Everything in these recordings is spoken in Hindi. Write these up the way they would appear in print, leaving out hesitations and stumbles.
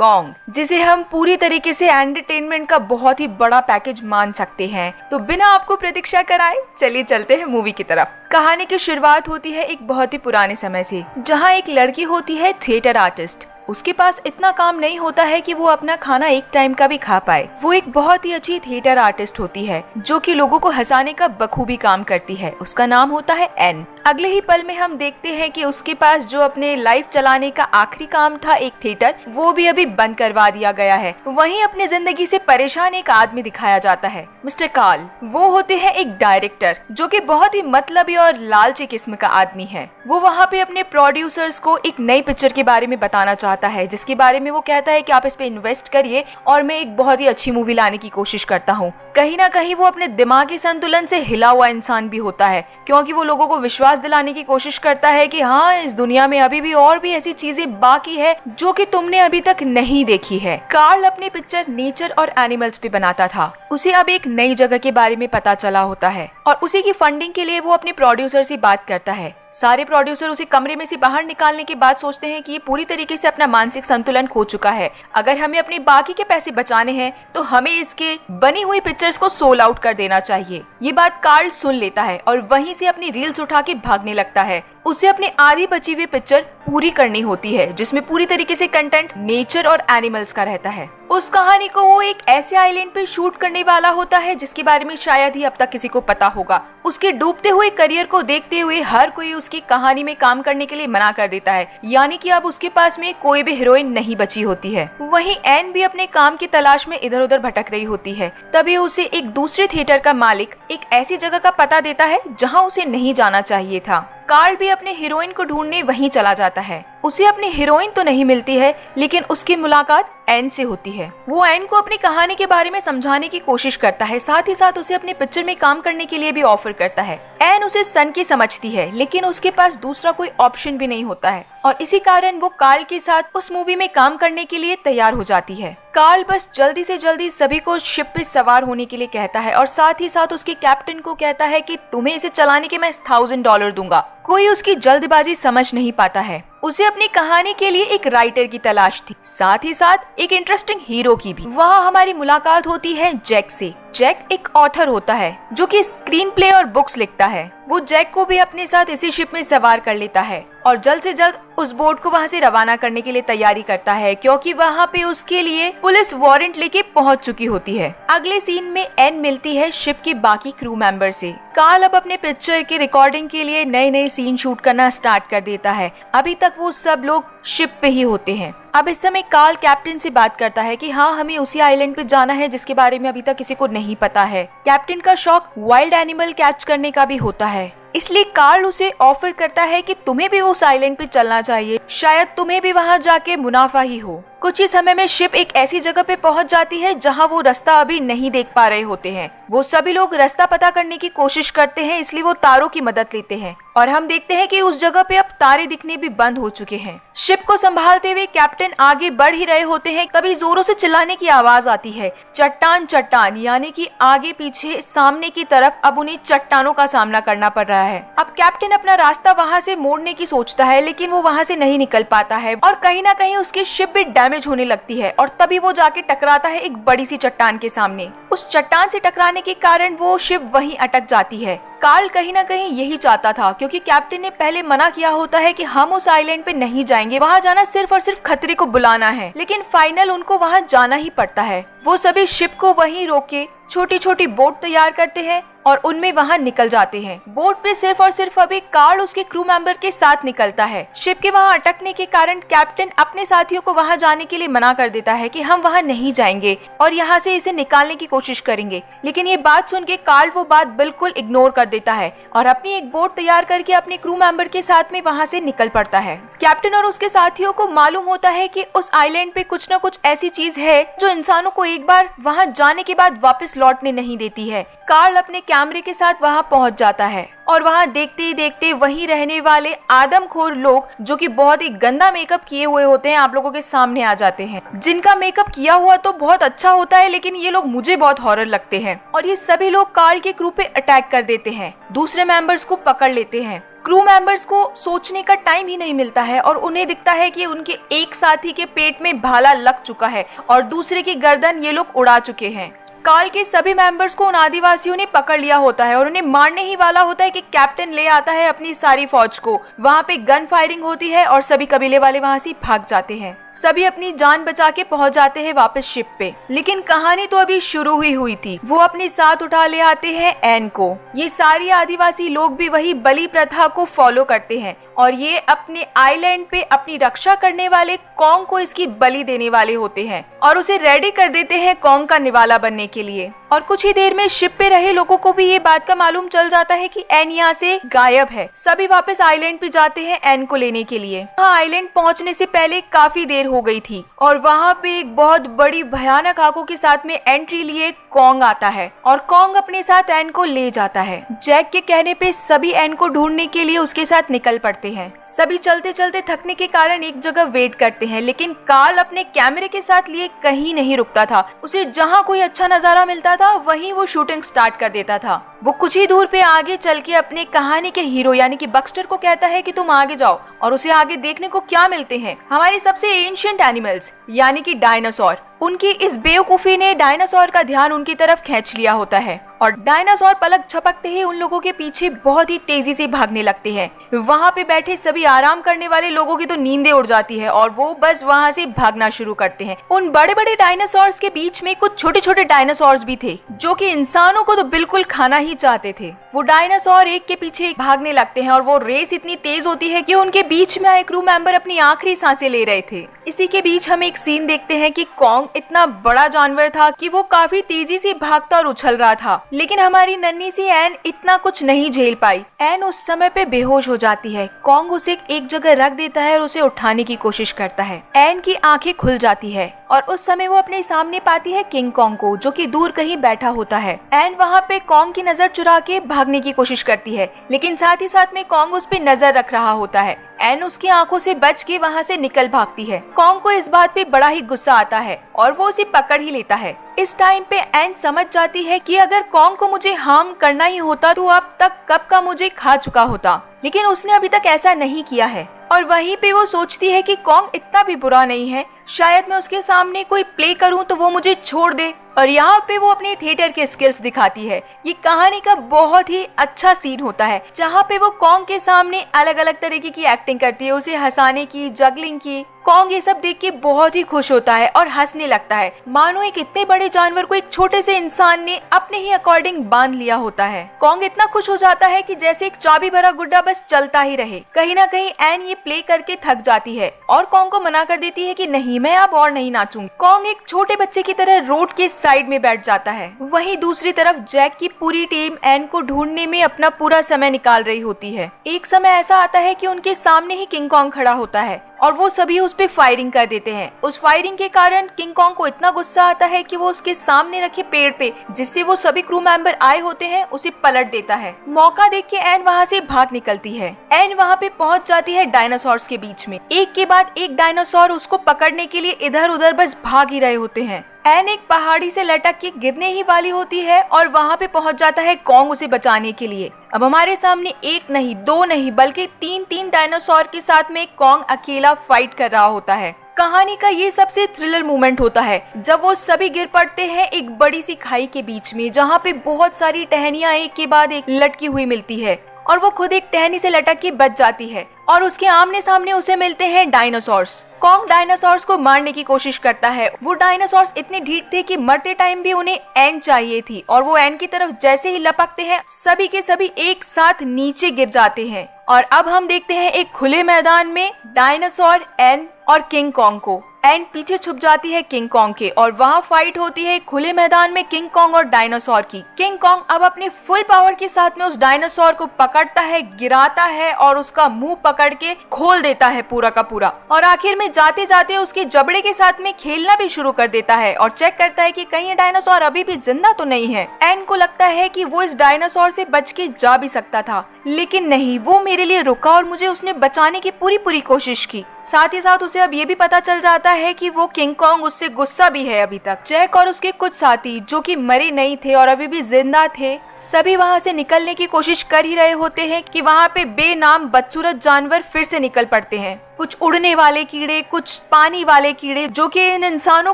कॉन्ग, जिसे हम पूरी तरीके से एंटरटेनमेंट का बहुत ही बड़ा पैकेज मान सकते हैं। तो बिना आपको प्रतीक्षा कराए चलिए चलते हैं मूवी की तरफ। कहानी की शुरुआत होती है एक बहुत ही पुराने समय से, जहाँ एक लड़की होती है थिएटर आर्टिस्ट। उसके पास इतना काम नहीं होता है कि वो अपना खाना एक टाइम का भी खा पाए। वो एक बहुत ही अच्छी थिएटर आर्टिस्ट होती है जो कि लोगों को हंसाने का बखूबी काम करती है। उसका नाम होता है एन। अगले ही पल में हम देखते हैं कि उसके पास जो अपने लाइफ चलाने का आखिरी काम था, एक थिएटर, वो भी अभी बंद करवा दिया गया है। वहीं अपने जिंदगी से परेशान एक आदमी दिखाया जाता है, मिस्टर कार्ल। वो होते हैं एक डायरेक्टर जो कि बहुत ही मतलबी और लालची किस्म का आदमी है। वो वहाँ पे अपने प्रोड्यूसर्स को एक नई पिक्चर के बारे में बताना चाहता है, जिसके बारे में वो कहता है कि आप इस पे इन्वेस्ट करिए और मैं एक बहुत ही अच्छी मूवी लाने की कोशिश करता हूँ। कहीं ना कहीं वो अपने दिमागी संतुलन से हिला हुआ इंसान भी होता है, क्योंकि वो लोगों को विश्वास दिलाने की कोशिश करता है कि हाँ, इस दुनिया में अभी भी और भी ऐसी चीजें बाकी है जो कि तुमने अभी तक नहीं देखी है। कार्ल अपनी पिक्चर नेचर और एनिमल्स पे बनाता था। उसे अब एक नई जगह के बारे में पता चला होता है और उसी की फंडिंग के लिए वो अपने प्रोड्यूसर से बात करता है। सारे प्रोड्यूसर उसे कमरे में से बाहर निकालने के बाद सोचते हैं कि ये पूरी तरीके से अपना मानसिक संतुलन खो चुका है। अगर हमें अपने बाकी के पैसे बचाने हैं तो हमें इसके बनी हुई पिक्चर्स को सोल आउट कर देना चाहिए। ये बात कार्ल सुन लेता है और वहीं से अपनी रील्स उठा के भागने लगता है। उसे अपनी आधी बची हुई पिक्चर पूरी करनी होती है, जिसमें पूरी तरीके से कंटेंट नेचर और एनिमल्स का रहता है। उस कहानी को वो एक ऐसे आइलैंड पे शूट करने वाला होता है जिसके बारे में शायद ही अब तक किसी को पता होगा। उसके डूबते हुए करियर को देखते हुए हर कोई उसकी कहानी में काम करने के लिए मना कर देता है, यानी कि अब उसके पास में कोई भी हीरोइन नहीं बची होती है। वहीं एन भी अपने काम की तलाश में इधर उधर भटक रही होती है। तभी उसे एक दूसरे थिएटर का मालिक एक ऐसी जगह का पता देता है जहाँ उसे नहीं जाना चाहिए था। कार्ल भी अपने हीरोइन को ढूंढने वहीं चला जाता है। उसे अपनी हीरोइन तो नहीं मिलती है, लेकिन उसकी मुलाकात एन से होती है। वो एन को अपनी कहानी के बारे में समझाने की कोशिश करता है, साथ ही साथ उसे अपनी पिक्चर में काम करने के लिए भी ऑफर करता है। एन उसे सन की समझती है, लेकिन उसके पास दूसरा कोई ऑप्शन भी नहीं होता है और इसी कारण वो कार्ल के साथ उस मूवी में काम करने के लिए तैयार हो जाती है। कार्ल बस जल्दी से जल्दी सभी को शिप पे सवार होने के लिए कहता है और साथ ही साथ उसके कैप्टन को कहता है कि तुम्हें इसे चलाने के मैं $1000 दूंगा। कोई उसकी जल्दबाजी समझ नहीं पाता है। उसे अपनी कहानी के लिए एक राइटर की तलाश थी, साथ ही साथ एक इंटरेस्टिंग हीरो की भी। वहाँ हमारी मुलाकात होती है जैक से। जैक एक ऑथर होता है जो कि स्क्रीन प्ले और बुक्स लिखता है। वो जैक को भी अपने साथ इसी शिप में सवार कर लेता है और जल्द से जल्द उस बोट को वहाँ से रवाना करने के लिए तैयारी करता है, क्योंकि वहाँ पे उसके लिए पुलिस वारंट लेके पहुँच चुकी होती है। अगले सीन में एन मिलती है शिप के बाकी क्रू मेंबर से। कार्ल अब अपने पिक्चर की रिकॉर्डिंग के लिए नए नए सीन शूट करना स्टार्ट कर देता है। अभी तक वो सब लोग शिप पे ही होते हैं। अब इस समय कार्ल कैप्टन से बात करता है कि हाँ, हमें उसी आइलैंड पे जाना है जिसके बारे में अभी तक किसी को नहीं पता है। कैप्टन का शौक वाइल्ड एनिमल कैच करने का भी होता है, इसलिए कार्ल उसे ऑफर करता है कि तुम्हें भी उस आइलैंड पे चलना चाहिए, शायद तुम्हें भी वहाँ जाके मुनाफा ही हो। कुछ ही समय में शिप एक ऐसी जगह पे पहुंच जाती है जहां वो रास्ता अभी नहीं देख पा रहे होते हैं। वो सभी लोग रास्ता पता करने की कोशिश करते हैं, इसलिए वो तारों की मदद लेते हैं और हम देखते हैं कि उस जगह पे अब तारे दिखने भी बंद हो चुके हैं। शिप को संभालते हुए कैप्टन आगे बढ़ ही रहे होते हैं, तभी जोरों से चिल्लाने की आवाज आती है। चट्टान चट्टान, यानी कि आगे पीछे सामने की तरफ अब उन्हें चट्टानों का सामना करना पड़ रहा है। अब कैप्टन अपना रास्ता वहाँ से मोड़ने की सोचता है, लेकिन वो वहाँ से नहीं निकल पाता है और कहीं ना कहीं उसकी शिप भी डैमेज होने लगती है और तभी वो जाके टकराता है एक बड़ी सी चट्टान के सामने। उस चट्टान से टकराने के कारण वो शिप वहीं अटक जाती है। कार्ल कहीं ना कहीं यही चाहता था, क्योंकि कैप्टन ने पहले मना किया होता है कि हम उस आइलैंड पे नहीं जाएंगे, वहाँ जाना सिर्फ और सिर्फ खतरे को बुलाना है, लेकिन फाइनल उनको वहाँ जाना ही पड़ता है। वो सभी शिप को वहीं रोक के छोटी छोटी बोट तैयार करते हैं और उनमें वहाँ निकल जाते हैं। बोट पे सिर्फ और सिर्फ अभी कार्ल उसके क्रू मेंबर के साथ निकलता है। शिप के वहाँ अटकने के कारण कैप्टन अपने साथियों को वहाँ जाने के लिए मना कर देता है कि हम वहाँ नहीं जाएंगे और यहाँ से इसे निकालने की कोशिश करेंगे, लेकिन ये बात सुन के कार्ल वो बात बिल्कुल इग्नोर कर देता है और अपनी एक बोट तैयार करके अपने क्रू मेंबर के साथ में वहाँ से निकल पड़ता है। कैप्टन और उसके साथियों को मालूम होता है कि उस आइलैंड पे कुछ न कुछ ऐसी चीज है जो इंसानों को एक बार वहाँ जाने के बाद वापस लौटने नहीं देती है। कार्ल अपने कैमरे के साथ वहाँ पहुँच जाता है और वहाँ देखते ही देखते वहीं रहने वाले आदमखोर लोग जो कि बहुत ही गंदा मेकअप किए हुए होते हैं आप लोगों के सामने आ जाते हैं। जिनका मेकअप किया हुआ तो बहुत अच्छा होता है, लेकिन ये लोग मुझे बहुत हॉरर लगते हैं। और ये सभी लोग कार्ल के क्रू पे अटैक कर देते हैं, दूसरे मेंबर्स को पकड़ लेते हैं। क्रू मेंबर्स को सोचने का टाइम ही नहीं मिलता है और उन्हें दिखता है कि उनके एक साथी के पेट में भाला लग चुका है और दूसरे की गर्दन ये लोग उड़ा चुके हैं। कार्ल के सभी मेंबर्स को उन आदिवासियों ने पकड़ लिया होता है और उन्हें मारने ही वाला होता है कि कैप्टन ले आता है अपनी सारी फौज को। वहाँ पे गन फायरिंग होती है और सभी कबीले वाले वहाँ से भाग जाते हैं। सभी अपनी जान बचा के पहुंच जाते हैं वापस शिप पे। लेकिन कहानी तो अभी शुरू ही हुई थी। वो अपने साथ उठा ले आते हैं एन को। ये सारी आदिवासी लोग भी वही बलि प्रथा को फॉलो करते हैं और ये अपने आइलैंड पे अपनी रक्षा करने वाले कॉन्ग को इसकी बलि देने वाले होते हैं और उसे रेडी कर देते हैं कॉन्ग का निवाला बनने के लिए। और कुछ ही देर में शिप पे रहे लोगों को भी ये बात का मालूम चल जाता है कि एन यहाँ से गायब है। सभी वापस आइलैंड पे जाते हैं एन को लेने के लिए। वहाँ आइलैंड पहुँचने से पहले काफी देर हो गई थी और वहाँ पे एक बहुत बड़ी भयानक आंखों के साथ में एंट्री लिए कॉन्ग आता है और कॉन्ग अपने साथ एन को ले जाता है। जैक के कहने पे सभी एन को ढूंढने के लिए उसके साथ निकल पड़ते हैं। सभी चलते चलते थकने के कारण एक जगह वेट करते हैं, लेकिन कार्ल अपने कैमरे के साथ लिए कहीं नहीं रुकता था। उसे जहाँ कोई अच्छा नजारा मिलता था वहीं वो शूटिंग स्टार्ट कर देता था। वो कुछ ही दूर पे आगे चल के अपने कहानी के हीरो यानी कि बक्स्टर को कहता है कि तुम आगे जाओ और उसे आगे देखने को क्या मिलते हैं, हमारे सबसे एंशिएंट एनिमल्स यानी कि डायनासोर। उनकी इस बेवकूफी ने डायनासोर का ध्यान उनकी तरफ खींच लिया होता है और डायनासोर पलक झपकते ही उन लोगों के पीछे बहुत ही तेजी से भागने लगते हैं। वहाँ पे बैठे सभी आराम करने वाले लोगों की तो नींदें उड़ जाती है और वो बस वहाँ से भागना शुरू करते हैं। उन बड़े बड़े डायनासोर्स के बीच में कुछ छोटे छोटे डायनासोर्स भी थे जो कि इंसानों को तो बिल्कुल खाना ही चाहते थे। वो डायनासोर एक के पीछे एक भागने लगते हैं और वो रेस इतनी तेज होती है कि उनके बीच में आए क्रू मेंबर अपनी आखिरी सांसें ले रहे थे। इसी के बीच हम एक सीन देखते हैं कि कॉन्ग इतना बड़ा जानवर था कि वो काफी तेजी से भागता और उछल रहा था, लेकिन हमारी नन्ही सी एन इतना कुछ नहीं झेल पाई। एन उस समय पे बेहोश हो जाती है। कॉन्ग उसे एक जगह रख देता है और उसे उठाने की कोशिश करता है। एन की आंखें खुल जाती है और उस समय वो अपने सामने पाती है किंग कॉन्ग को जो कि दूर कहीं बैठा होता है। एन वहाँ पे कॉन्ग की नजर चुरा के भागने की कोशिश करती है, लेकिन साथ ही साथ में कॉन्ग उस पे नजर रख रहा होता है। एन उसकी आंखों से बच के वहाँ से निकल भागती है। कॉन्ग को इस बात पे बड़ा ही गुस्सा आता है और वो उसे पकड़ ही लेता है। इस टाइम पे एन समझ जाती है कि अगर कॉन्ग को मुझे हार्म करना ही होता तो अब तक कब का मुझे खा चुका होता, लेकिन उसने अभी तक ऐसा नहीं किया है। और वहीं पे वो सोचती है कि कॉन्ग इतना भी बुरा नहीं है, शायद मैं उसके सामने कोई प्ले करूं तो वो मुझे छोड़ दे। और यहाँ पे वो अपने थिएटर के स्किल्स दिखाती है। ये कहानी का बहुत ही अच्छा सीन होता है जहाँ पे वो कॉन्ग के सामने अलग अलग तरीके की एक्टिंग करती है, उसे हंसाने की, जगलिंग की। कॉन्ग ये सब देख के बहुत ही खुश होता है और हंसने लगता है, मानो एक इतने बड़े जानवर को एक छोटे से इंसान ने अपने ही अकॉर्डिंग बांध लिया होता है। कॉन्ग इतना खुश हो जाता है कि जैसे एक चाबी भरा गुड्डा बस चलता ही रहे। कहीं ना कहीं एन ये प्ले करके थक जाती है और कॉन्ग को मना कर देती है कि नहीं, मैं अब और नहीं नाचूंगी। कॉन्ग एक छोटे बच्चे की तरह रोड के साइड में बैठ जाता है। वहीं दूसरी तरफ जैक की पूरी टीम एन को ढूंढने में अपना पूरा समय निकाल रही होती है। एक समय ऐसा आता है कि उनके सामने ही किंग कॉन्ग खड़ा होता है और वो सभी उस पे फायरिंग कर देते हैं। उस फायरिंग के कारण किंग कॉन्ग को इतना गुस्सा आता है कि वो उसके सामने रखे पेड़ पे जिससे वो सभी क्रू मेंबर आए होते हैं उसे पलट देता है। मौका देख के एन वहाँ से भाग निकलती है। एन वहाँ पे पहुँच जाती है डायनासोर्स के बीच में। एक के बाद एक डायनासोर उसको पकड़ने के लिए इधर उधर बस भाग ही रहे होते हैं। एन एक पहाड़ी से लटक के गिरने ही वाली होती है और वहाँ पे पहुँच जाता है कॉन्ग उसे बचाने के लिए। अब हमारे सामने एक नहीं, दो नहीं, बल्कि तीन डायनासोर के साथ में कॉन्ग अकेला फाइट कर रहा होता है। कहानी का ये सबसे थ्रिलर मोमेंट होता है जब वो सभी गिर पड़ते हैं एक बड़ी सी खाई के बीच में, जहाँ पे बहुत सारी टहनियां एक के बाद एक लटकी हुई मिलती है और वो खुद एक टहनी से लटक के बच जाती है और उसके आमने सामने उसे मिलते हैं डायनासोर्स। कॉन्ग डायनासोर्स को मारने की कोशिश करता है। वो डायनासोर्स इतने ढीठ थे कि मरते टाइम भी उन्हें एन चाहिए थी और वो एन की तरफ जैसे ही लपकते हैं सभी के सभी एक साथ नीचे गिर जाते हैं। और अब हम देखते हैं एक खुले मैदान में डायनासोर, एन और किंग कॉन्ग को। एन पीछे छुप जाती है किंग कॉन्ग के और वहाँ फाइट होती है खुले मैदान में किंग कॉन्ग और डायनासोर की। किंग कॉन्ग अब अपने फुल पावर के साथ में उस डायनासोर को पकड़ता है, गिराता है और उसका मुंह पकड़ के खोल देता है पूरा का पूरा, और आखिर में जाते जाते उसके जबड़े के साथ में खेलना भी शुरू कर देता है और चेक करता है कि कहीं ये डायनासोर अभी भी जिंदा तो नहीं है। एन को लगता है कि वो इस डायनासोर से बच के जा भी सकता था, लेकिन नहीं, वो मेरे लिए रुका और मुझे उसने बचाने की पूरी कोशिश की। साथ ही साथ उसे अब ये भी पता चल जाता है कि वो किंग कॉन्ग उससे गुस्सा भी है अभी तक। जैक और उसके कुछ साथी जो कि मरे नहीं थे और अभी भी जिंदा थे, सभी वहाँ से निकलने की कोशिश कर ही रहे होते हैं कि वहाँ पे बेनाम बदसूरत जानवर फिर से निकल पड़ते हैं। कुछ उड़ने वाले कीड़े, कुछ पानी वाले कीड़े जो कि इन इंसानों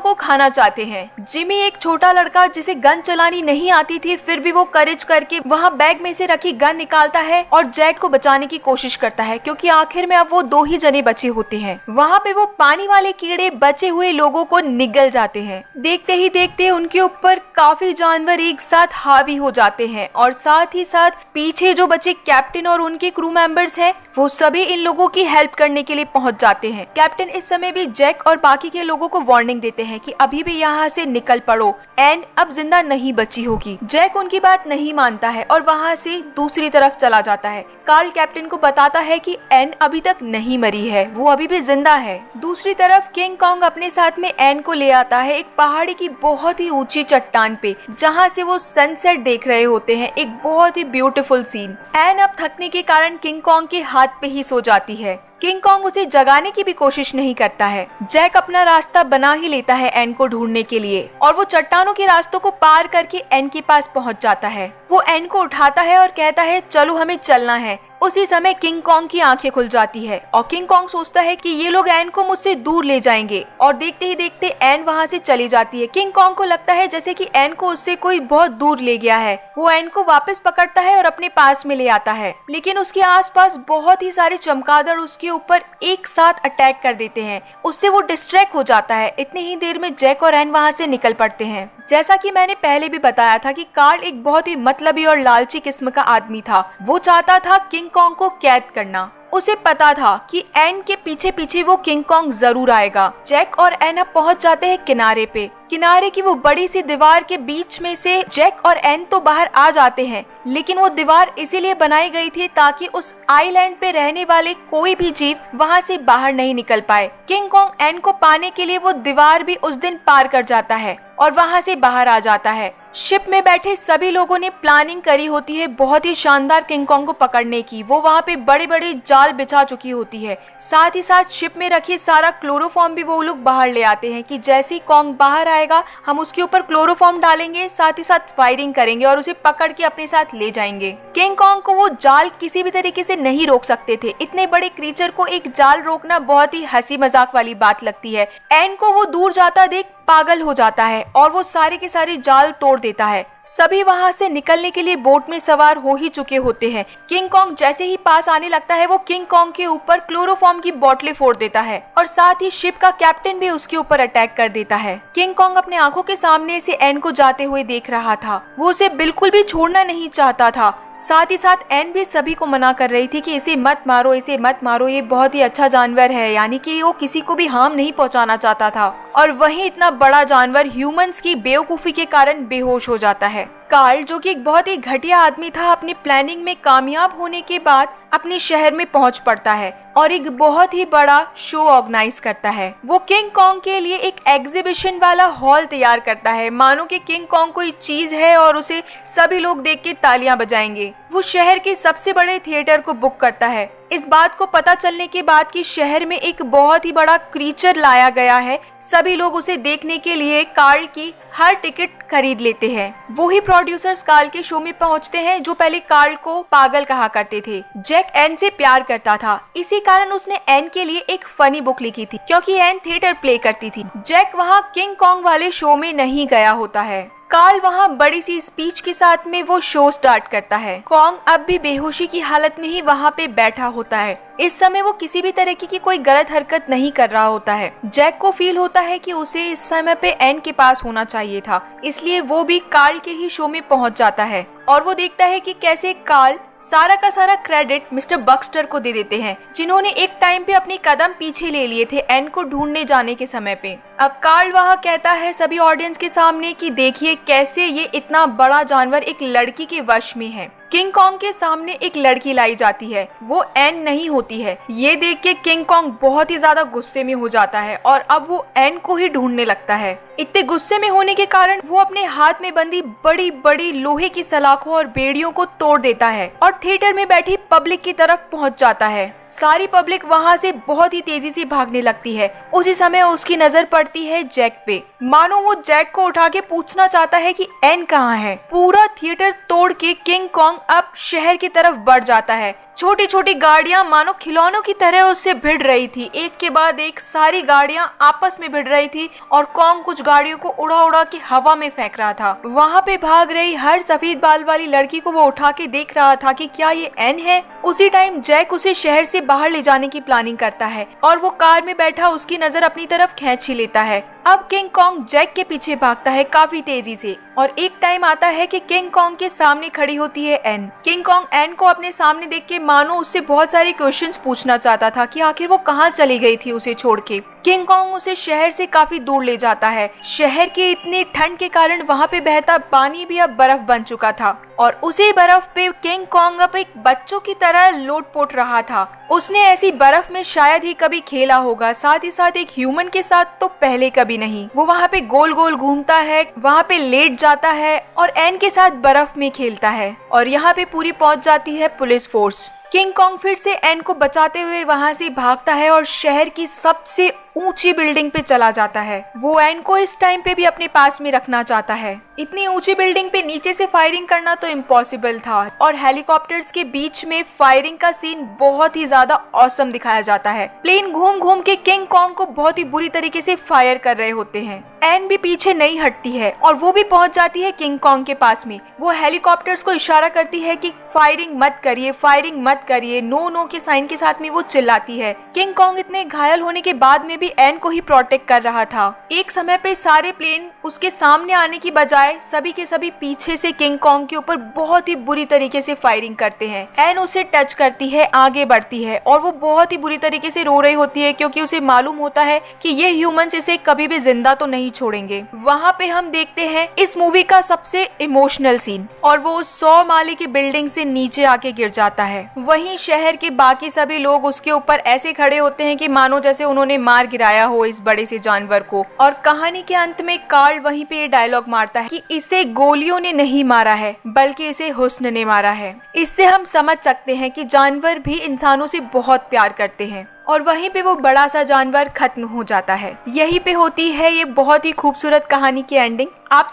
को खाना चाहते हैं। जिमी एक छोटा लड़का जिसे गन चलानी नहीं आती थी, फिर भी वो करेज करके वहाँ बैग में से रखी गन निकालता है और जैक को बचाने की कोशिश करता है, क्योंकि आखिर में अब वो 2 ही जने बचे होते हैं। वहाँ पे वो पानी वाले कीड़े बचे हुए लोगों को निगल जाते हैं। देखते ही देखते उनके ऊपर काफी जानवर एक साथ हावी हो जाते हैं और साथ ही साथ पीछे जो बचे कैप्टन और उनके क्रू मेंबर्स हैं, वो सभी इन लोगों की हेल्प करने के लिए पहुंच जाते हैं। कैप्टन इस समय भी जैक और बाकी के लोगों को वार्निंग देते हैं कि अभी भी यहाँ से निकल पड़ो, एन अब जिंदा नहीं बची होगी। जैक उनकी बात नहीं मानता है और वहाँ से दूसरी तरफ चला जाता है। कार्ल कैप्टन को बताता है कि एन अभी तक नहीं मरी है, वो अभी भी जिंदा है। दूसरी तरफ किंग कॉन्ग अपने साथ में एन को ले आता है एक पहाड़ी की बहुत ही ऊंची चट्टान पे, जहाँ से वो सनसेट देख रहे होते हैं, एक बहुत ही ब्यूटीफुल सीन। एन अब थकने के कारण किंग कॉन्ग के हाथ पे ही सो जाती है। किंग कॉन्ग उसे जगाने की भी कोशिश नहीं करता है। जैक अपना रास्ता बना ही लेता है एन को ढूंढने के लिए और वो चट्टानों के रास्तों को पार करके एन के पास पहुंच जाता है। वो एन को उठाता है और कहता है चलो हमें चलना है। उसी समय किंग कॉन्ग की आंखें खुल जाती है और किंग कॉन्ग सोचता है कि ये लोग एन को मुझसे दूर ले जाएंगे, और देखते ही देखते एन वहाँ से चली जाती है। किंग कॉन्ग को लगता है जैसे कि एन को उससे कोई बहुत दूर ले गया है। वो एन को वापस पकड़ता है और अपने पास में ले आता है, लेकिन उसके आसपास बहुत ही सारे चमगादड़ उसके ऊपर एक साथ अटैक कर देते हैं। उससे वो डिस्ट्रैक्ट हो जाता है। इतनी ही देर में जैक और एन वहाँ से निकल पड़ते हैं। जैसा कि मैंने पहले भी बताया था कि कार्ल एक बहुत ही मतलबी और लालची किस्म का आदमी था। वो चाहता था किंग कॉन्ग को कैद करना। उसे पता था कि एन के पीछे पीछे वो किंग कॉन्ग जरूर आएगा। जैक और एन अब पहुंच जाते हैं किनारे पे। किनारे की वो बड़ी सी दीवार के बीच में से जैक और एन तो बाहर आ जाते हैं, लेकिन वो दीवार इसीलिए बनाई गई थी ताकि उस आइलैंड पे रहने वाले कोई भी जीव वहाँ से बाहर नहीं निकल पाए। किंग कॉन्ग एन को पाने के लिए वो दीवार भी उस दिन पार कर जाता है और वहाँ से बाहर आ जाता है। शिप में बैठे सभी लोगों ने प्लानिंग करी होती है बहुत ही शानदार किंग कॉन्ग को पकड़ने की। वो वहाँ पे बड़े बड़े जाल बिछा चुकी होती है। साथ ही साथ शिप में रखी सारा क्लोरोफॉर्म भी वो लोग बाहर ले आते हैं कि जैसे ही कॉन्ग बाहर आएगा हम उसके ऊपर क्लोरोफॉर्म डालेंगे, साथ ही साथ फायरिंग करेंगे और उसे पकड़ के अपने साथ ले जाएंगे। किंग कॉन्ग को वो जाल किसी भी तरीके से नहीं रोक सकते थे। इतने बड़े क्रीचर को एक जाल रोकना बहुत ही हंसी मजाक वाली बात लगती है। एन को वो दूर जाता देख पागल हो जाता है और वो सारे के सारे जाल तोड़ देता है। सभी वहाँ से निकलने के लिए बोट में सवार हो ही चुके होते हैं। किंग कॉन्ग जैसे ही पास आने लगता है वो किंग कॉन्ग के ऊपर क्लोरोफॉर्म की बोतलें फोड़ देता है और साथ ही शिप का कैप्टन भी उसके ऊपर अटैक कर देता है। किंग कॉन्ग अपने आंखों के सामने से एन को जाते हुए देख रहा था। वो उसे बिल्कुल भी छोड़ना नहीं चाहता था। साथ ही साथ एन भी सभी को मना कर रही थी कि इसे मत मारो, इसे मत मारो, ये बहुत ही अच्छा जानवर है, यानी कि वो किसी को भी हार्म नहीं पहुंचाना चाहता था। और वहीं इतना बड़ा जानवर ह्यूमंस की बेवकूफी के कारण बेहोश हो जाता है। कार्ल जो कि एक बहुत ही घटिया आदमी था, अपनी प्लानिंग में कामयाब होने के बाद अपने शहर में पहुंच पड़ता है और एक बहुत ही बड़ा शो ऑर्गेनाइज करता है। वो किंग कॉन्ग के लिए एक एग्जीबिशन वाला हॉल तैयार करता है, मानो कि किंग कॉन्ग कोई चीज है और उसे सभी लोग देख के तालियां बजाएंगे। वो शहर के सबसे बड़े थिएटर को बुक करता है। इस बात को पता चलने के बाद कि शहर में एक बहुत ही बड़ा क्रीचर लाया गया है, सभी लोग उसे देखने के लिए कार्ल की हर टिकट खरीद लेते हैं। वो ही प्रोड्यूसर्स कार्ल के शो में पहुंचते हैं जो पहले कार्ल को पागल कहा करते थे। जैक एन से प्यार करता था, इसी कारण उसने एन के लिए एक फनी बुक लिखी थी क्योंकि एन थिएटर प्ले करती थी। जैक वहाँ किंग कॉन्ग वाले शो में नहीं गया होता है। कार्ल वहाँ बड़ी सी स्पीच के साथ में वो शो स्टार्ट करता है। कॉन्ग अब भी बेहोशी की हालत में ही वहाँ पे बैठा होता है। इस समय वो किसी भी तरह की कोई गलत हरकत नहीं कर रहा होता है। जैक को फील होता है कि उसे इस समय पे एन के पास होना चाहिए था, इसलिए वो भी कार्ल के ही शो में पहुँच जाता है और वो देखता है कि कैसे कार्ल सारा का सारा क्रेडिट मिस्टर बक्स्टर को दे देते हैं, जिन्होंने एक टाइम पे अपनी कदम पीछे ले लिए थे एन को ढूंढने जाने के समय पे। अब कार्ल वहाँ कहता है सभी ऑडियंस के सामने कि देखिए कैसे ये इतना बड़ा जानवर एक लड़की के वश में है। किंग कॉन्ग के सामने एक लड़की लाई जाती है, वो एन नहीं होती है। ये देख के किंग कॉन्ग बहुत ही ज्यादा गुस्से में हो जाता है और अब वो एन को ही ढूंढने लगता है। इतने गुस्से में होने के कारण वो अपने हाथ में बंधी बड़ी बड़ी लोहे की सलाखों और बेड़ियों को तोड़ देता है और थिएटर में बैठी पब्लिक की तरफ पहुंच जाता है। सारी पब्लिक वहां से बहुत ही तेजी से भागने लगती है। उसी समय उसकी नजर पड़ती है जैक पे, मानो वो जैक को उठा के पूछना चाहता है कि एन कहाँ है। पूरा थिएटर तोड़ के किंग कॉन्ग अब शहर की तरफ बढ़ जाता है। छोटी छोटी गाड़ियां मानो खिलौनों की तरह उससे भिड़ रही थी, एक के बाद एक सारी गाड़ियां आपस में भिड़ रही थी और कॉन्ग कुछ गाड़ियों को उड़ा उड़ा के हवा में फेंक रहा था। वहां पे भाग रही हर सफेद बाल वाली लड़की को वो उठा के देख रहा था कि क्या ये एन है। उसी टाइम जैक उसे शहर से बाहर ले जाने की प्लानिंग करता है और वो कार में बैठा उसकी नजर अपनी तरफ खींच ही लेता है। अब किंग कॉन्ग जैक के पीछे भागता है काफी तेजी से और एक टाइम आता है कि किंग कॉन्ग के सामने खड़ी होती है एन। किंग कॉन्ग एन को अपने सामने देख के मानो उससे बहुत सारे क्वेश्चंस पूछना चाहता था कि आखिर वो कहाँ चली गई थी उसे छोड़ के। किंग कॉन्ग उसे शहर से काफी दूर ले जाता है। शहर के इतनी ठंड के कारण वहाँ पे बहता पानी भी अब बर्फ बन चुका था और उसी बर्फ पे किंग कॉन्ग अब एक बच्चों की तरह लोट-पोट रहा था। उसने ऐसी बर्फ में शायद ही कभी खेला होगा, साथ ही साथ एक ह्यूमन के साथ तो पहले कभी नहीं। वो वहाँ पे गोल गोल घूमता है, वहाँ पे लेट जाता है और एन के साथ बर्फ में खेलता है और यहाँ पे पूरी पहुँच जाती है पुलिस फोर्स। किंग कॉन्ग फिर से एन को बचाते हुए वहाँ से भागता है और शहर की सबसे ऊंची बिल्डिंग पे चला जाता है। वो एन को इस टाइम पे भी अपने पास में रखना चाहता है। इतनी ऊंची बिल्डिंग पे नीचे से फायरिंग करना तो इम्पॉसिबल था और हेलीकॉप्टर्स के बीच में फायरिंग का सीन बहुत ही ज्यादा ऑसम दिखाया जाता है। प्लेन घूम घूम के किंग कॉन्ग को बहुत ही बुरी तरीके से फायर कर रहे होते हैं। एन भी पीछे नहीं हटती है और वो भी पहुंच जाती है किंग कॉन्ग के पास में। वो हेलीकॉप्टर्स को इशारा करती है कि फायरिंग मत करिए, फायरिंग मत करिए। नो नो के साइन के साथ में वो चिल्लाती है। किंग कॉन्ग इतने घायल होने के बाद में भी एन को ही प्रोटेक्ट कर रहा था। एक समय पे सारे प्लेन उसके सामने आने की बजाय सभी के सभी पीछे से किंग कॉन्ग के ऊपर बहुत ही बुरी तरीके से फायरिंग करते हैं। एन उसे टच करती है, आगे बढ़ती है और वो बहुत ही बुरी तरीके से रो रही होती है क्योंकि उसे मालूम होता है कि ये ह्यूमंस इसे कभी भी जिंदा तो नहीं छोड़ेंगे। वहाँ पे हम देखते हैं इस मूवी का सबसे इमोशनल सीन और वो 100 माले की बिल्डिंग से नीचे आके गिर जाता है। वहीं शहर के बाकी सभी लोग उसके ऊपर ऐसे खड़े होते हैं कि मानो जैसे उन्होंने मार गिराया हो इस बड़े से जानवर को। और कहानी के अंत में कार्ल वहीं पे ये डायलॉग मारता है कि इसे गोलियों ने नहीं मारा है बल्कि इसे हुस्न ने मारा है। इससे हम समझ सकते हैं कि जानवर भी इंसानों से बहुत प्यार करते हैं। और वहीं पे वो बड़ा सा जानवर खत्म हो जाता है। यहीं पे होती है ये बहुत ही खूबसूरत कहानी की एंडिंग। आप